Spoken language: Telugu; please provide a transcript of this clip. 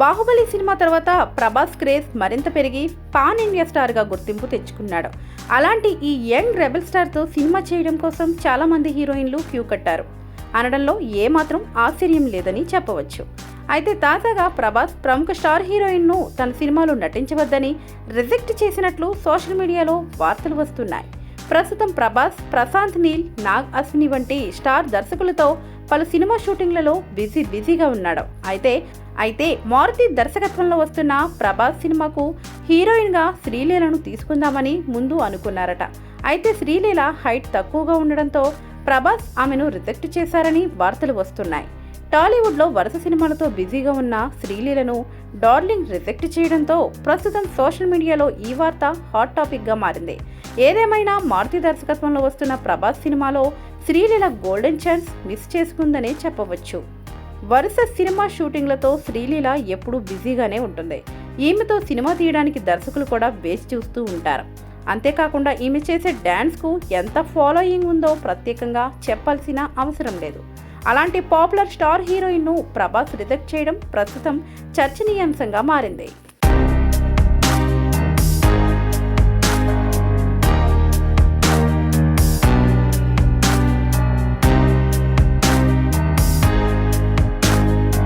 బాహుబలి సినిమా తర్వాత ప్రభాస్ క్రేజ్ మరింత పెరిగి పాన్ ఇండియా స్టార్గా గుర్తింపు తెచ్చుకున్నాడు. అలాంటి ఈ యంగ్ రెబెల్ స్టార్తో సినిమా చేయడం కోసం చాలామంది హీరోయిన్లు క్యూ కట్టారు అనడంలో ఏమాత్రం ఆశ్చర్యం లేదని చెప్పవచ్చు. అయితే తాజాగా ప్రభాస్ ప్రముఖ స్టార్ హీరోయిన్ను తన సినిమాలో నటించవద్దని రిజెక్ట్ చేసినట్లు సోషల్ మీడియాలో వార్తలు వస్తున్నాయి. ప్రస్తుతం ప్రభాస్, ప్రశాంత్ నీల్, నాగ్ అశ్విని వంటి స్టార్ దర్శకులతో పలు సినిమా షూటింగ్లలో బిజీగా ఉన్నాడు. అయితే మారుతి దర్శకత్వంలో వస్తున్న ప్రభాస్ సినిమాకు హీరోయిన్గా శ్రీలీలను తీసుకుందామని ముందు అనుకున్నారట. అయితే శ్రీలీల హైట్ తక్కువగా ఉండడంతో ప్రభాస్ ఆమెను రిజెక్ట్ చేశారని వార్తలు వస్తున్నాయి. టాలీవుడ్లో వరుస సినిమాలతో బిజీగా ఉన్న శ్రీలీలను డార్లింగ్ రిజెక్ట్ చేయడంతో ప్రస్తుతం సోషల్ మీడియాలో ఈ వార్త హాట్ టాపిక్గా మారింది. ఏదేమైనా మారుతి దర్శకత్వంలో వస్తున్న ప్రభాస్ సినిమాలో శ్రీలీల గోల్డెన్ ఛాన్స్ మిస్ చేసుకుందనే చెప్పవచ్చు. వరుస సినిమా షూటింగ్లతో శ్రీలీల ఎప్పుడూ బిజీగానే ఉంటుంది. ఈమెతో సినిమా తీయడానికి దర్శకులు కూడా వేచి చూస్తూ ఉంటారు. అంతేకాకుండా ఈమె చేసే డ్యాన్స్కు ఎంత ఫాలోయింగ్ ఉందో ప్రత్యేకంగా చెప్పాల్సిన అవసరం లేదు. అలాంటి పాపులర్ స్టార్ హీరోయిన్ను ప్రభాస్ రిజెక్ట్ చేయడం ప్రస్తుతం చర్చనీయాంశంగా మారింది.